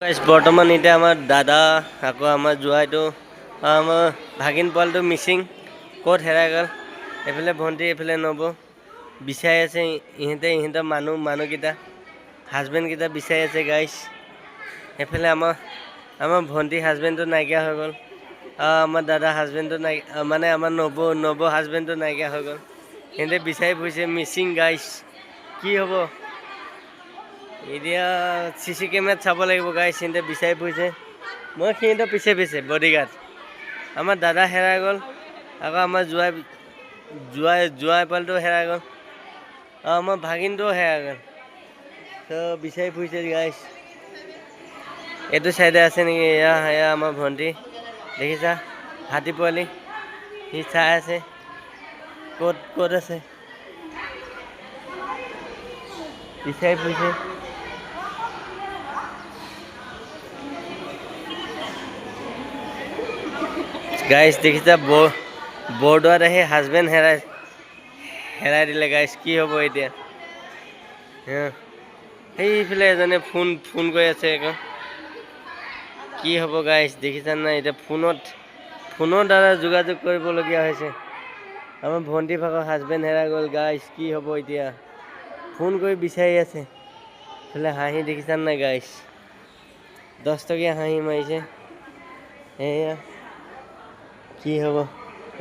বৰ্তমান এতিয়া আমাৰ দাদা আকৌ আমাৰ জোৱাইটো আমাৰ ভাগিন পোৱালিটো মিচিং ক'ত হেৰাই গ'ল। এইফালে ভণ্টি এইফালে নব বিচাৰি আছে ইহঁতৰ মানুহকেইটা হাজবেণ্ডকেইটা বিচাৰি আছে গাইছ। এইফালে আমাৰ ভণ্টি হাজবেণ্ডটো নাইকিয়া হৈ গ'ল। আমাৰ দাদা হাজবেণ্ডটো মানে আমাৰ নব হাজবেণ্ডটো নাইকিয়া হৈ গ'ল। সিহঁতে বিচাৰি ফুৰিছে মিচিং গাইছ। কি হ'ব এতিয়া CC কেমেৰাত চাব লাগিব গাইছ। সিহঁতে বিচাৰি ফুৰিছে, মই সিহঁতৰ পিছে বডিগাৰ্ড। আমাৰ দাদা হেৰাই গ'ল, আকৌ আমাৰ জোৱাই পোৱালিটো হেৰাই গ'ল, আৰু আমাৰ ভাগিনটোও হেৰাই গ'ল। ত' বিচাৰি ফুৰিছে গাইছ। এইটো চাইডে আছে নেকি? এয়া আমাৰ ভণ্টি দেখিছা, হাতী পোৱালি সি চাই আছে ক'ত আছে, বিচাৰি ফুৰিছে। গাইছ দেখিছা, বৰদোৱাত আহি হাজবেণ্ড হেৰাই দিলে গাইছ। কি হ'ব এতিয়া? সেইফালে এজনে ফোন কৰি আছে আকৌ। কি হ'ব গাইছ দেখিছা নাই? এতিয়া ফোনৰ দ্বাৰা যোগাযোগ কৰিবলগীয়া হৈছে। আমাৰ ভণ্টি ভাগৰ হাজবেণ্ড হেৰাই গ'ল গাইছ। কি হ'ব এতিয়া? ফোন কৰি বিচাৰি আছে। এইফালে হাঁহি দেখিছা নাই গাইছ? 10 টকীয়া হাঁহি মাৰিছে। এয়া কি হ'ব?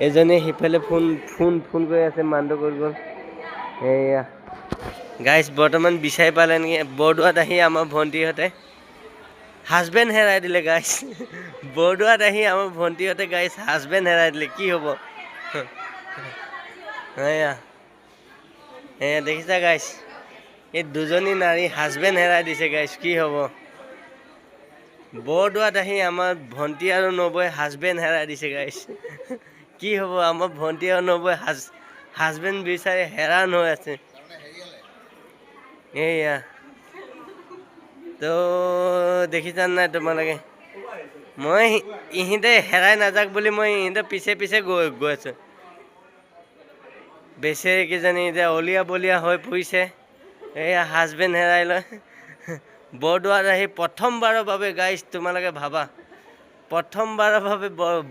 এজনে সিফালে ফোন কৰি আছে, মানুহটো ক'ত গ'ল? এয়া গাইছ বৰ্তমান বিচাৰি পালে নেকি? বৰদোৱাত আহি আমাৰ ভণ্টিহঁতে হাজবেণ্ড হেৰাই দিলে গাইছ। বৰদোৱাত আহি আমাৰ ভণ্টিহঁতে গাইছ হাজবেণ্ড হেৰাই দিলে। কি হ'ব? এয়া দেখিছা গাইছ, এই দুজনী নাৰী হাজবেণ্ড হেৰাই দিছে গাইছ। কি হ'ব? বৰদোৱাত আহি আমাৰ ভণ্টি আৰু নবৌৱে হাজবেণ্ড হেৰাই দিছে গাইছ। কি হ'ব? আমাৰ ভণ্টি আৰু নবৌৱে হাজবেণ্ড বিচাৰি হেৰাণ হৈ আছে। এয়া তো দেখিছা নাই তোমালোকে? মই ইহঁতে হেৰাই নাযাওক বুলি মই ইহঁতৰ পিছে গৈ আছোঁ। বেচেৰিকেইজনী এতিয়া অলিয়া বলিয়া হৈ ফুৰিছে। এয়া হাজবেণ্ড হেৰাই লয় বৰদোৱাত আহি প্ৰথমবাৰৰ বাবে গাইছ। তোমালোকে ভাবা, প্ৰথমবাৰৰ বাবে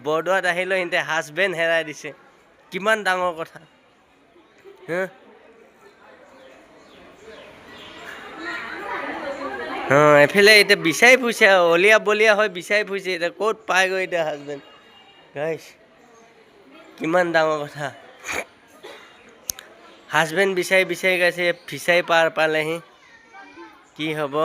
বৰদোৱাত আহিলৈ সিহঁতে হাজবেণ্ড হেৰাই দিছে। কিমান ডাঙৰ কথা। এফালে এতিয়া বিচাৰি ফুৰিছে আৰু অলিয়া বলিয়া হৈ বিচাৰি ফুৰিছে। এতিয়া ক'ত পাইগৈ এতিয়া হাজবেণ্ড গাইছ? কিমান ডাঙৰ কথা। হাজবেণ্ড বিচাৰি গাইছে, ফিচাৰী পাৰ পালেহি। কি হ'ব?